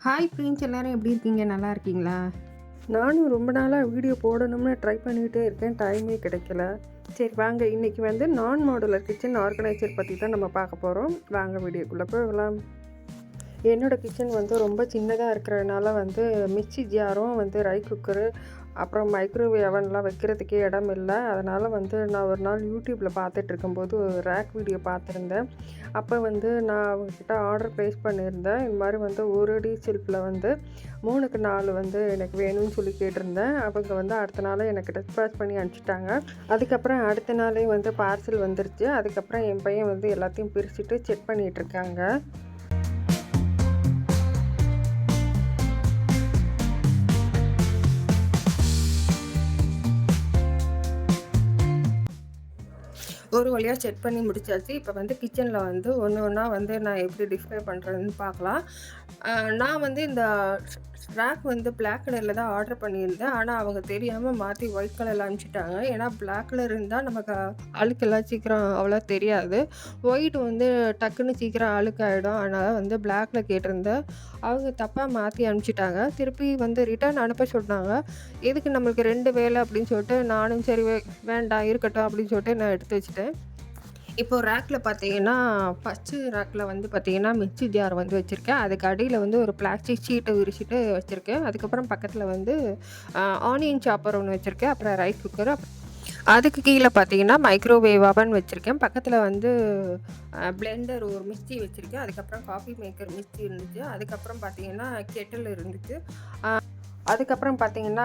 Hi friends, எல்லாரும் எப்படி இருக்கீங்க? நல்லா இருக்கீங்களா? நானும் ரொம்ப நாளாக வீடியோ போடணும்னு ட்ரை பண்ணிகிட்டே இருக்கேன். டைமே கிடைக்கல. சரி வாங்க, இன்றைக்கி வந்து நான் மாடுலர் கிச்சன் ஆர்கனைசர் பற்றி தான் நம்ம பார்க்க போகிறோம். வாங்க வீடியோக்குள்ளே போகலாம். என்னோடய கிச்சன் வந்து ரொம்ப சின்னதாக இருக்கிறதுனால வந்து மிக்ஸி ஜாரும் வந்து ரைஸ் குக்கரு அப்புறம் மைக்ரோவேவ் அவன்லாம் வைக்கிறதுக்கே இடம் இல்லை. அதனால் வந்து நான் ஒரு நாள் யூடியூப்பில் பார்த்துட்டு இருக்கும்போது ஒரு ரேக் வீடியோ பார்த்துருந்தேன். அப்போ வந்து நான் அவங்கக்கிட்ட ஆர்டர் ப்ளேஸ் பண்ணியிருந்தேன். இந்த மாதிரி வந்து ஒரு அடி ஷெல்ஃபில் வந்து 3க்கு 4 வந்து எனக்கு வேணும்னு சொல்லி கேட்டிருந்தேன். அவங்க வந்து அடுத்த நாள் எனக்கு டிஸ்பேச் பண்ணி அனுப்பிச்சிட்டாங்க. அதுக்கப்புறம் அடுத்த நாளே வந்து பார்சல் வந்துருச்சு. அதுக்கப்புறம் என் பையன் வந்து எல்லாத்தையும் பிரிச்சுட்டு செக் பண்ணிகிட்ருக்காங்க. ஒரு வழியாக செக் பண்ணி முடிச்சாச்சு. இப்போ வந்து கிச்சனில் வந்து ஒன்று ஒன்றா வந்து நான் எப்படி டிஸ்ப்ளே பண்ணுறதுன்னு பார்க்கலாம். நான் வந்து இந்த ரேக் வந்து பிளாக் கலரில் தான் ஆர்டர் பண்ணியிருந்தேன். ஆனால் அவங்க தெரியாமல் மாற்றி ஒயிட் கலரில் அனுப்பிச்சிட்டாங்க. ஏன்னா பிளாக் கலர் இருந்தால் நமக்கு அழுக்கெல்லாம் சீக்கிரம் அவ்வளோ தெரியாது. ஒயிட் வந்து டக்குன்னு சீக்கிரம் அழுக்காயிடும். அதனால் வந்து பிளாக்கில் கேட்டிருந்தேன். அவங்க தப்பாக மாற்றி அனுப்பிச்சிட்டாங்க. திருப்பி வந்து ரிட்டர்ன் அனுப்ப சொன்னாங்க. எதுக்கு நம்மளுக்கு 2 வேலை அப்படின்னு சொல்லிட்டு நானும் சரி வேண்டாம் இருக்கட்டும் அப்படின்னு சொல்லிட்டு நான் எடுத்து வச்சுட்டேன். இப்போது ரேக்கில் பார்த்தீங்கன்னா, ஃபஸ்ட்டு ரேக்கில் வந்து பார்த்தீங்கன்னா மிக்ஸி ஜார் வந்து வச்சுருக்கேன். அதுக்கு அடியில் வந்து ஒரு பிளாஸ்டிக் ஷீட்டை விரிச்சிட்டு வச்சுருக்கேன். அதுக்கப்புறம் பக்கத்தில் வந்து ஆனியன் சாப்பர் ஒன்று வச்சுருக்கேன். அப்புறம் ரைஸ் குக்கர், அதுக்கு கீழே பார்த்தீங்கன்னா மைக்ரோவேவ் அவன் வச்சுருக்கேன். பக்கத்தில் வந்து பிளெண்டர் ஒரு மிக்ஸி வச்சுருக்கேன். அதுக்கப்புறம் காஃபி மேக்கர் மிக்ஸி இருந்துச்சு. அதுக்கப்புறம் பார்த்தீங்கன்னா கெட்டில் இருந்துச்சு. அதுக்கப்புறம் பார்த்தீங்கன்னா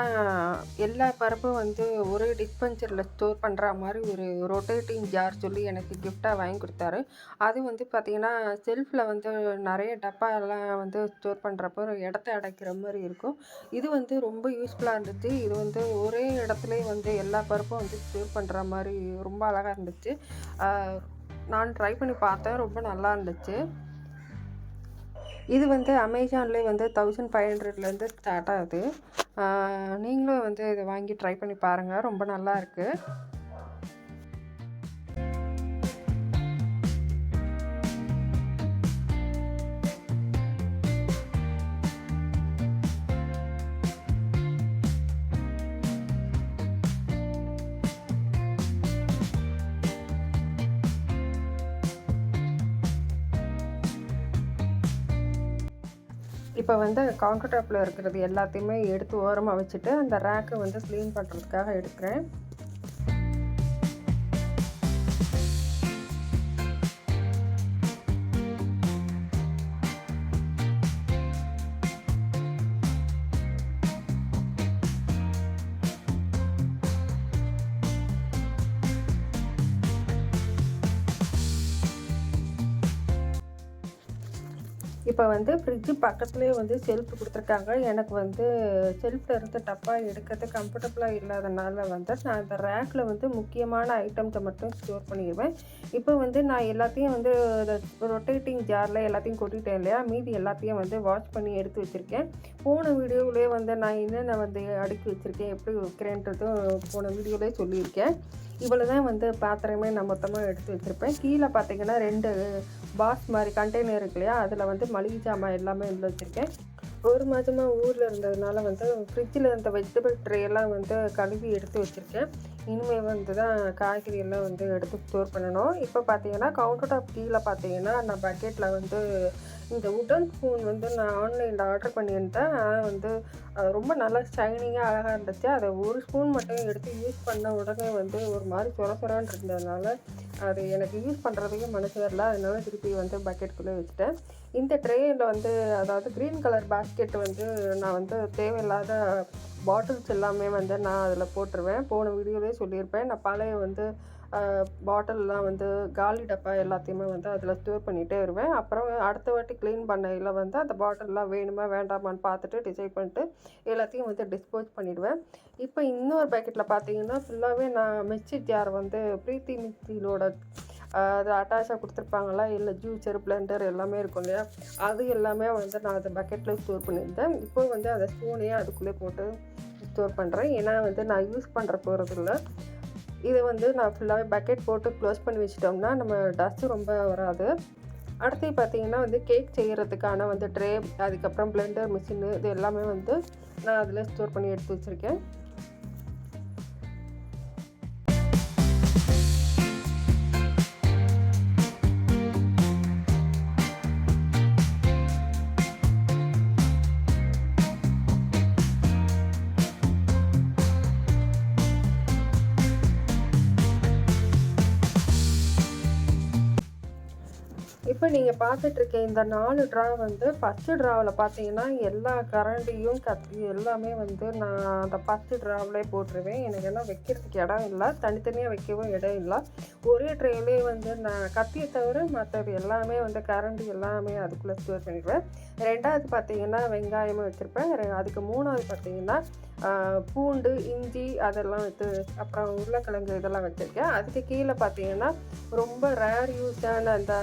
எல்லா பருப்பும் வந்து ஒரு டிஸ்பென்சரில் ஸ்டோர் பண்ணுற மாதிரி ஒரு ரொட்டேட்டிங் ஜார் சொல்லி எனக்கு கிஃப்டாக வாங்கி கொடுத்தாரு. அது வந்து பார்த்திங்கன்னா செல்ஃபில் வந்து நிறைய டப்பாலாம் வந்து ஸ்டோர் பண்ணுறப்போ இடத்த அடைக்கிற மாதிரி இருக்கும். இது வந்து ரொம்ப யூஸ்ஃபுல்லாக இருந்துச்சு. இது வந்து ஒரே இடத்துலையே வந்து எல்லா பருப்பும் வந்து ஸ்டோர் பண்ணுற மாதிரி ரொம்ப அழகாக இருந்துச்சு. நான் ட்ரை பண்ணி பார்த்தேன், ரொம்ப நல்லா இருந்துச்சு. இது வந்து அமேசான்லேயே வந்து 1500லேருந்து ஸ்டார்ட் ஆகுது. நீங்களும் வந்து இதை வாங்கி ட்ரை பண்ணி பாருங்கள், ரொம்ப நல்லா இருக்குது. இப்போ வந்து கவுண்டர் டாப்பில் இருக்கிறது எல்லாத்தையுமே எடுத்து ஓரமாக வச்சுட்டு அந்த ரேக்கை வந்து க்ளீன் பண்ணுறதுக்காக எடுக்கிறேன். இப்போ வந்து ஃப்ரிட்ஜு பக்கத்துலேயே வந்து ஷெல்ஃப் கொடுத்துருக்காங்க. எனக்கு வந்து ஷெல்ஃபில் இருந்து டப்பா எடுக்கிறது கம்ஃபர்டபுளாக இல்லாதனால வந்து நான் இந்த ரேக்கில் வந்து முக்கியமான ஐட்டம்ஸை மட்டும் ஸ்டோர் பண்ணிடுவேன். இப்போ வந்து நான் எல்லாத்தையும் வந்து ரொட்டேட்டிங் ஜாரில் எல்லாத்தையும் கொட்டிட்டேன் இல்லையா, மீதி எல்லாத்தையும் வந்து வாஷ் பண்ணி எடுத்து வச்சுருக்கேன். போன வீடியோவிலே வந்து நான் என்னென்ன வந்து அடுக்கி வச்சுருக்கேன், எப்படி வைக்கிறேன்றதும் போன வீடியோவிலே சொல்லியிருக்கேன். இவ்வளோ தான் வந்து பாத்திரமே நான் மொத்தமாக எடுத்து வச்சுருப்பேன். கீழே பார்த்தீங்கன்னா 2 பாக்ஸ் மாதிரி கண்டெய்னர் இருக்கு இல்லையா, அதில் வந்து மளிகை சாமான் எல்லாமே உள்ள வச்சுருக்கேன். ஒரு மாதமாக ஊரில் இருந்ததுனால வந்து ஃப்ரிட்ஜில் இருந்த வெஜிடபிள் ட்ரேயெல்லாம் வந்து கழுவி எடுத்து வச்சுருக்கேன். இனிமேல் வந்து தான் காய்கறி எல்லாம் வந்து எடுத்து ஸ்டோர் பண்ணணும். இப்போ பார்த்தீங்கன்னா கவுண்டர் டாப் கீழே பார்த்தீங்கன்னா நான் பக்கெட்டில் வந்து இந்த உடன் ஸ்பூன் வந்து நான் ஆன்லைனில் ஆர்டர் பண்ணியிருந்தேன். ஆனால் வந்து ரொம்ப நல்லா ஷைனிங்காக அழகாக இருந்துச்சு. அதை ஒரு ஸ்பூன் மட்டும் எடுத்து யூஸ் பண்ண உடனே வந்து ஒரு மாதிரி சொரன்னு இருந்ததுனால அது எனக்கு யூஸ் பண்ணுறதுக்கு மனசு வரல. அதனால திருப்பி வந்து பக்கெட்டுக்குள்ளே வச்சுட்டேன். இந்த ட்ரேயில் வந்து அதாவது க்ரீன் கலர் பாஸ்கெட் வந்து நான் வந்து தேவையில்லாத பாட்டில்ஸ் எல்லாமே வந்து நான் அதில் போட்டுருவேன். போன வீடியோவிலே சொல்லியிருப்பேன். நான் பழைய வந்து பாட்டில்லாம் வந்து காலி டப்பா எல்லாத்தையுமே வந்து அதில் ஸ்டோர் பண்ணிகிட்டே வருவேன். அப்புறம் அடுத்த வாட்டி க்ளீன் பண்ணையில் வந்து அந்த பாட்டில்லாம் வேணுமா வேண்டாமான்னு பார்த்துட்டு டிசைட் பண்ணிட்டு எல்லாத்தையும் வந்து டிஸ்போஸ் பண்ணிவிடுவேன். இப்போ இன்னொரு பேக்கெட்டில் பார்த்தீங்கன்னா ஃபுல்லாகவே நான் மிக்ஸி ஜார் வந்து ப்ரீத்தி மிக்ஸிலோட அது அட்டாச்சாக கொடுத்துருப்பாங்களா, இல்லை ஜூஸர் பிளெண்டர் எல்லாமே இருக்கும் இல்லையா, அது எல்லாமே வந்து நான் அதை பக்கெட்டில் ஸ்டோர் பண்ணியிருந்தேன். இப்போ வந்து அதை ஸ்பூனையே அதுக்குள்ளே போட்டு ஸ்டோர் பண்ணுறேன். ஏன்னா வந்து நான் யூஸ் பண்ணுற போகிறதில்ல. இதை வந்து நான் ஃபுல்லாகவே பக்கெட் போட்டு க்ளோஸ் பண்ணி வச்சிட்டோம்னா நம்ம டஸ்ட்டு ரொம்ப வராது. அடுத்து பார்த்தீங்கன்னா வந்து கேக் செய்கிறதுக்கான வந்து ட்ரே, அதுக்கப்புறம் பிளெண்டர் மிஷினு இது எல்லாமே வந்து நான் அதில் ஸ்டோர் பண்ணி எடுத்து வச்சுருக்கேன். இப்போ நீங்கள் பார்த்துட்ருக்க இந்த 4 ட்ரா வந்து ஃபஸ்ட்டு ட்ராவில் பார்த்தீங்கன்னா எல்லா கரண்டியும் கத்தி எல்லாமே வந்து நான் அந்த ஃபஸ்ட்டு ட்ராவிலே போட்டுருவேன். எனக்கு எல்லாம் வைக்கிறதுக்கு இடம் இல்லை, தனித்தனியாக வைக்கவும் இடம் இல்லை. ஒரே ட்ரேலே வந்து நான் கத்தியை தவிர மற்றது எல்லாமே வந்து கரண்டி எல்லாமே அதுக்குள்ளே ஸ்டோர் பண்ணிடுவேன். 2வது பார்த்தீங்கன்னா வெங்காயமும் வச்சுருப்பேன். அதுக்கு 3வது பார்த்தீங்கன்னா பூண்டு, இஞ்சி அதெல்லாம் அப்புறம் உருளைக்கிழங்கு இதெல்லாம் வச்சுருக்கேன். அதுக்கு கீழே பார்த்தீங்கன்னா ரொம்ப ரேர் யூஸான அந்த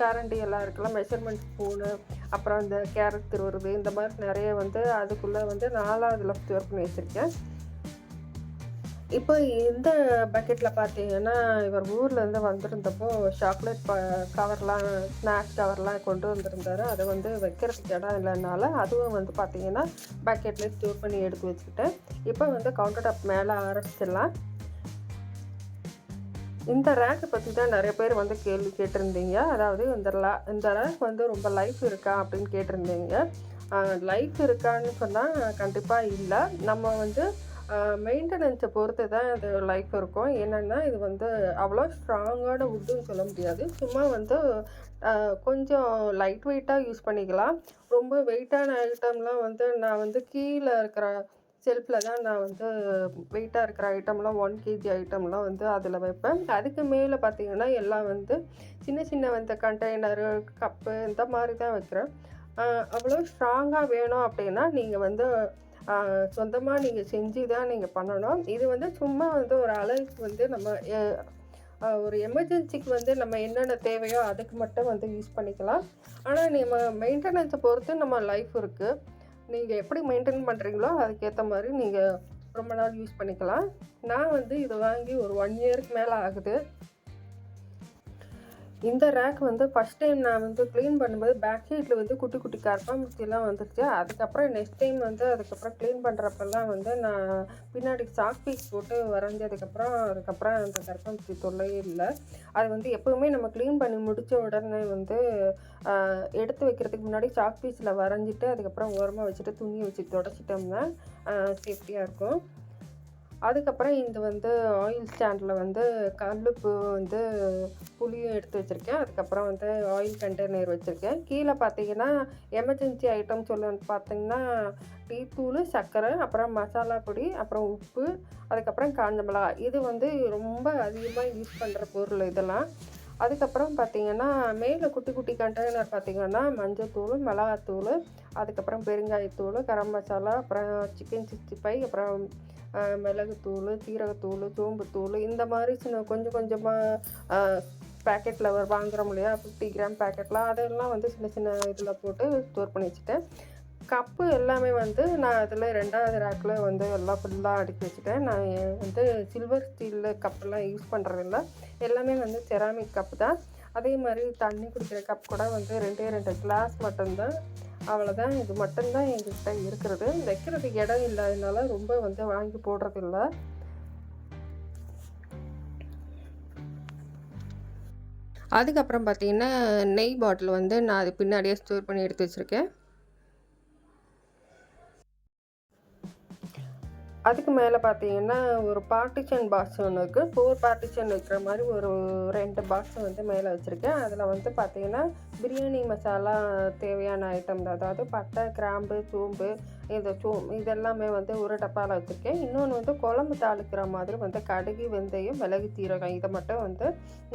கரண்டி எல்லாம் இருக்குல்ல, மெஷர்மெண்ட் ஸ்பூனு, அப்புறம் இந்த கேரட் துருவுறது, இந்த மாதிரி நிறைய வந்து அதுக்குள்ளே வந்து 4வதுல ஸ்டோர் பண்ணி வச்சுருக்கேன். இப்போ இந்த பக்கெட்டில் பார்த்தீங்கன்னா இவர் ஊர்லேருந்து வந்திருந்தப்போ சாக்லேட் கவர்லாம், ஸ்நாக்ஸ் கவர்லாம் கொண்டு வந்திருந்தார். அதை வந்து வைக்கிறதுக்கு இடம் இல்லைனால அதுவும் வந்து பார்த்தீங்கன்னா பக்கெட்லேயே ஸ்டோர் பண்ணி எடுத்து வச்சுக்கிட்டேன். இப்போ வந்து கவுண்டர் டாப் மேலே ஆரம்பிச்சிடலாம். இந்த ரேக்கை பற்றி தான் நிறைய பேர் வந்து கேள்வி கேட்டிருந்தீங்க. அதாவது இந்த ரேக் வந்து ரொம்ப லைஃப் இருக்கா அப்படின்னு கேட்டிருந்தீங்க. லைஃப் இருக்கான்னு சொன்னால் கண்டிப்பாக இல்லை. நம்ம வந்து மெயின்டெனன்ஸை பொறுத்து தான் அது லைஃப் இருக்கும். என்னென்னா இது வந்து அவ்வளோ ஸ்ட்ராங்கான வுட்டுன்னு சொல்ல முடியாது. சும்மா வந்து கொஞ்சம் லைட் வெயிட்டாக யூஸ் பண்ணிக்கலாம். ரொம்ப வெயிட்டான ஐட்டம்லாம் வந்து நான் வந்து கீழே இருக்கிற ஷெல்ஃபில் தான் நான் வந்து வெயிட்டாக இருக்கிற ஐட்டம்லாம் 1 kg ஐட்டம்லாம் வந்து அதில் வைப்பேன். அதுக்கு மேலே பார்த்திங்கன்னா எல்லாம் வந்து சின்ன சின்ன வந்து கண்டெய்னரு, கப்பு இந்த மாதிரி தான் வைக்கிறேன். அவ்வளோ ஸ்ட்ராங்காக வேணும் அப்படின்னா நீங்கள் வந்து சொந்தமாக நீங்கள் செஞ்சு தான் நீங்கள் பண்ணணும். இது வந்து சும்மா வந்து ஒரு அளவுக்கு வந்து நம்ம ஒரு எமர்ஜென்சிக்கு வந்து நம்ம என்னென்ன தேவையோ அதுக்கு மட்டும் வந்து யூஸ் பண்ணிக்கலாம். ஆனால் நம்ம மெயின்டெனன்ஸை பொறுத்து நம்ம லைஃப் இருக்குது. நீங்கள் எப்படி மெயின்டைன் பண்ணுறீங்களோ அதுக்கேற்ற மாதிரி நீங்கள் ரொம்ப நாள் யூஸ் பண்ணிக்கலாம். நான் வந்து இதை வாங்கி ஒரு 1 இயருக்கு மேலே ஆகுது. இந்த ரேக் வந்து ஃபஸ்ட் டைம் நான் வந்து க்ளீன் பண்ணும்போது பேக் சைடில் வந்து குட்டி குட்டி கரப்பாம்பூச்சிலாம் வந்துருச்சு. அதுக்கப்புறம் நெக்ஸ்ட் டைம் வந்து அதுக்கப்புறம் க்ளீன் பண்ணுறப்பெல்லாம் வந்து நான் பின்னாடி சாக் பீஸ் போட்டு வரைஞ்சதுக்கப்புறம் அந்த கரப்பாம்பூச்சி தொல்லையே இல்லை. அது வந்து எப்போவுமே நம்ம க்ளீன் பண்ணி முடித்த உடனே வந்து எடுத்து வைக்கிறதுக்கு முன்னாடி சாக் பீஸில் வரைஞ்சிட்டு அதுக்கப்புறம் ஓரமாக வச்சுட்டு துணியை வச்சு தொடச்சிட்டோம்னா சேஃப்டியாக இருக்கும். அதுக்கப்புறம் இந்த வந்து ஆயில் ஸ்டாண்டில் வந்து கல்லுப்பு வந்து புளியும் எடுத்து வச்சுருக்கேன். அதுக்கப்புறம் வந்து ஆயில் கண்டெய்னர் வச்சுருக்கேன். கீழே பார்த்தீங்கன்னா எமர்ஜென்சி ஐட்டம் சொல்லணும்னு பார்த்தீங்கன்னா டீத்தூள், சர்க்கரை, அப்புறம் மசாலா பொடி, அப்புறம் உப்பு, அதுக்கப்புறம் காஞ்ச மிளகா. இது வந்து ரொம்ப அதிகமாக யூஸ் பண்ணுற பொருள் இதெல்லாம். அதுக்கப்புறம் பார்த்திங்கன்னா மேலே குட்டி குட்டி கண்டெய்னர் பார்த்திங்கன்னா மஞ்சத்தூள், மிளகாத்தூள், அதுக்கப்புறம் பெருங்காயத்தூள், கரம் மசாலா, அப்புறம் சிக்கன் 65, அப்புறம் மிளகுத்தூள், சீரகத்தூள், சோம்புத்தூள், இந்த மாதிரி கொஞ்சம் கொஞ்சமாக பேக்கெட்டில் வாங்குகிறோம் இல்லையா, 50 கிராம் பேக்கெட்லாம், அதெல்லாம் வந்து சின்ன சின்ன இதில் போட்டு ஸ்டோர் பண்ணி வச்சுட்டேன். கப்பு எல்லாமே வந்து நான் அதில் 2வது ரேக்கில் வந்து எல்லாம் ஃபுல்லாக அடுக்கி வச்சுட்டேன். நான் வந்து சில்வர் ஸ்டீல் கப்பெல்லாம் யூஸ் பண்ணுறதில்ல. எல்லாமே வந்து செராமிக் கப்பு தான். அதே மாதிரி தண்ணி குடிக்கிற கப் கூட வந்து 2 கிளாஸ் மட்டும்தான். அவ்வளோதான். இது மட்டும்தான் எங்கள்கிட்ட இருக்கிறது. வைக்கிறதுக்கு இடம் இல்லாததுனால ரொம்ப வந்து வாங்கி போடுறதில்ல. அதுக்கப்புறம் பார்த்திங்கன்னா நெய் பாட்டில் வந்து நான் அது பின்னாடியே ஸ்டோர் பண்ணி எடுத்து வச்சுருக்கேன். அதுக்கு மேலே பார்த்தீங்கன்னா ஒரு பார்ட்டிஷன் பாக்ஸ் ஒன்று இருக்குது. 4 பார்ட்டிஷன் வைக்கிற மாதிரி ஒரு 2 பாக்ஸ் வந்து மேலே வச்சுருக்கேன். அதில் வந்து பார்த்தீங்கன்னா பிரியாணி மசாலா தேவையான ஐட்டம் தான். அதாவது பட்டை, கிராம்பு, சோம்பு, இதெல்லாமே வந்து ஒரு டப்பாவில் வச்சுருக்கேன். இன்னொன்று வந்து குழம்பு தாளிக்கிற மாதிரி வந்து கடுகு, வெந்தயம், மிளகு, சீரகம் இதை மட்டும் வந்து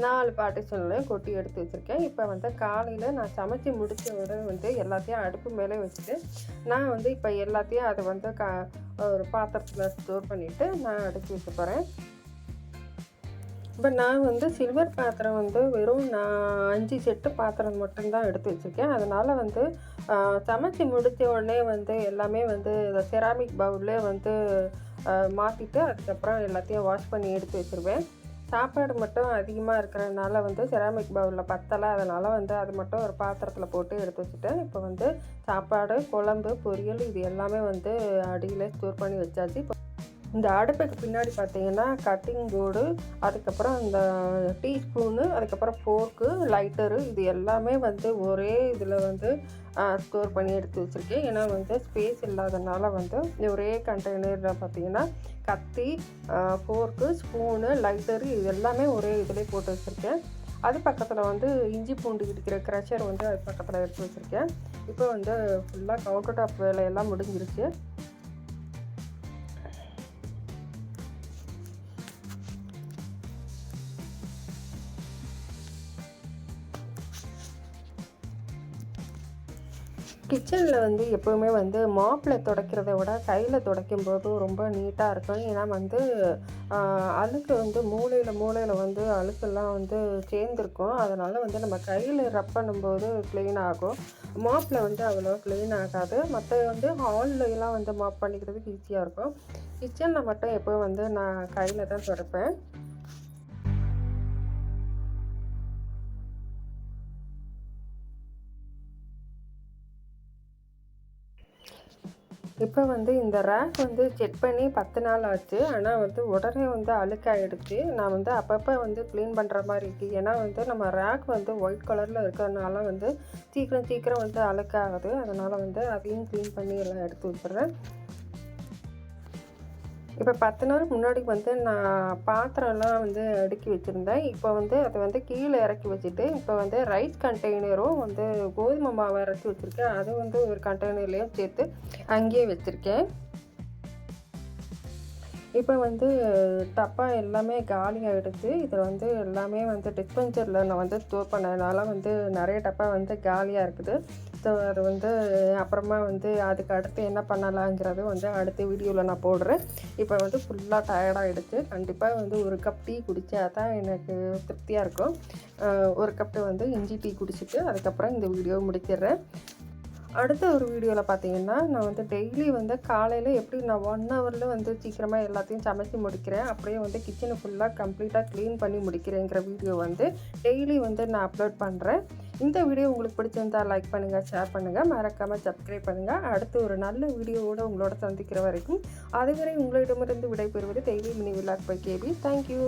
4 பார்ட்டிஷன்லையும் கொட்டி எடுத்து வச்சுருக்கேன். இப்போ வந்து காலையில் நான் சமைச்சி முடித்த உடனே வந்து எல்லாத்தையும் அடுப்பு மேலே வச்சுட்டு நான் வந்து இப்போ எல்லாத்தையும் அதை வந்து ஒரு பாத்திரத்தில் ஸ்டோர் பண்ணிவிட்டு நான் அடுக்கி வச்சு போகிறேன். இப்போ நான் வந்து சில்வர் பாத்திரம் வந்து வெறும் நான் 5 செட்டு பாத்திரம் மட்டும்தான் எடுத்து வச்சுருக்கேன். அதனால் வந்து சமைச்சி முடித்த உடனே வந்து எல்லாமே வந்து செராமிக் பவுல்லே வந்து மாற்றிட்டு அதுக்கப்புறம் எல்லாத்தையும் வாஷ் பண்ணி எடுத்து வச்சுருவேன். சாப்பாடு மட்டும் அதிகமாக இருக்கிறதுனால வந்து செராமிக் பவுலில் பத்தலை, அதனால் வந்து அது மட்டும் ஒரு பாத்திரத்தில் போட்டு எடுத்து வச்சுட்டேன். இப்போ வந்து சாப்பாடு, குழம்பு, பொரியல் இது எல்லாமே வந்து அடியில் ஸ்டோர் பண்ணி வச்சாச்சு. இப்போ இந்த அடுப்புக்கு பின்னாடி பார்த்தீங்கன்னா கட்டிங் போர்டு, அதுக்கப்புறம் இந்த டீஸ்பூனு, அதுக்கப்புறம் ஃபோர்க்கு, லைட்டரு இது எல்லாமே வந்து ஒரே இதில் வந்து ஸ்டோர் பண்ணி எடுத்து வச்சுருக்கேன். ஏன்னா வந்து ஸ்பேஸ் இல்லாதனால வந்து ஒரே கண்டெய்னரில் பார்த்தீங்கன்னா கத்தி, ஃபோர்க்கு, ஸ்பூனு, லைட்டரு இது எல்லாமே ஒரே இதிலே போட்டு வச்சுருக்கேன். அது பக்கத்தில் வந்து இஞ்சி பூண்டு இடிக்கிற க்ரஷர் வந்து அது பக்கத்தில் எடுத்து வச்சுருக்கேன். இப்போ வந்து ஃபுல்லாக கவுண்டர் டாப் வேலையெல்லாம் முடிஞ்சிருச்சு. கிச்சனில் வந்து எப்போவுமே வந்து மாப்பில் துடைக்கிறத விட கையில் துடைக்கும்போது ரொம்ப நீட்டாக இருக்கும். ஏன்னா வந்து அழுக்கு வந்து மூலையில் வந்து அழுக்கெல்லாம் வந்து சேர்ந்துருக்கும். அதனால் வந்து நம்ம கையில் ரப் பண்ணும்போது க்ளீன் ஆகும். மாப்பில் வந்து அவ்வளோ க்ளீன் ஆகாது. மற்ற வந்து ஹால்லாம் வந்து மாப் பண்ணிக்கிறதுக்கு ஈஸியாக இருக்கும். கிச்சனில் மட்டும் எப்போவும் வந்து நான் கையில் தான் துடைப்பேன். இப்போ வந்து இந்த ரேக் வந்து செக் பண்ணி 10 நாள் ஆச்சு. ஆனால் வந்து உடனே வந்து அழுக்காயிடுச்சு. நான் வந்து அப்பப்போ வந்து க்ளீன் பண்ணுற மாதிரி இருக்குது. ஏன்னா வந்து நம்ம ரேக் வந்து ஒயிட் கலரில் இருக்கிறதுனால வந்து சீக்கிரம் வந்து அழுக்காகுது. அதனால் வந்து அதையும் க்ளீன் பண்ணி எல்லாம் எடுத்து வச்சுட்றேன். இப்போ 10 நாள் முன்னாடி வந்து நான் பாத்திரம்லாம் வந்து அடுக்கி வச்சுருந்தேன். இப்போ வந்து அதை வந்து கீழே இறக்கி வச்சுட்டு, இப்போ வந்து ரைஸ் கண்டெய்னரும் வந்து கோதுமை மாவு அரைச்சி வச்சுருக்கேன். அது வந்து ஒரு கண்டெய்னர்லேயும் சேர்த்து அங்கேயே வச்சுருக்கேன். இப்போ வந்து டப்பா எல்லாமே காலியாகிடுச்சு. இதில் வந்து எல்லாமே வந்து டிஸ்பென்சரில் நான் வந்து ஸ்டோர் பண்ணதுனால வந்து நிறைய டப்பா வந்து காலியாக இருக்குது. ஸோ அது வந்து அப்புறமா வந்து அதுக்கு அடுத்து என்ன பண்ணலாங்கிறது வந்து அடுத்த வீடியோவில் நான் போடுறேன். இப்போ வந்து ஃபுல்லாக டயர்டாகிடுச்சு. கண்டிப்பாக வந்து ஒரு கப் டீ குடித்தா தான் எனக்கு திருப்தியாக இருக்கும். ஒரு கப்பு வந்து இஞ்சி டீ குடிச்சிட்டு அதுக்கப்புறம் இந்த வீடியோவை முடிச்சிடுறேன். அடுத்த ஒரு வீடியோவில் பார்த்தீங்கன்னா நான் வந்து டெய்லி வந்து காலையில் எப்படி நான் 1 ஹவரில் வந்து சீக்கிரமாக எல்லாத்தையும் சமைச்சு முடிக்கிறேன், அப்படியே வந்து கிச்சனை ஃபுல்லாக கம்ப்ளீட்டாக க்ளீன் பண்ணி முடிக்கிறேங்கிற வீடியோ வந்து டெய்லி வந்து நான் அப்லோட் பண்ணுறேன். இந்த வீடியோ உங்களுக்கு பிடிச்சிருந்தால் லைக் பண்ணுங்கள், ஷேர் பண்ணுங்கள், மறக்காமல் சப்ஸ்கிரைப் பண்ணுங்கள். அடுத்து ஒரு நல்ல வீடியோவோடு உங்களோட சந்திக்கிற வரைக்கும் அதுவரை உங்களிடமிருந்து விடைபெறுவது daily mini vlog by KP. Thank you.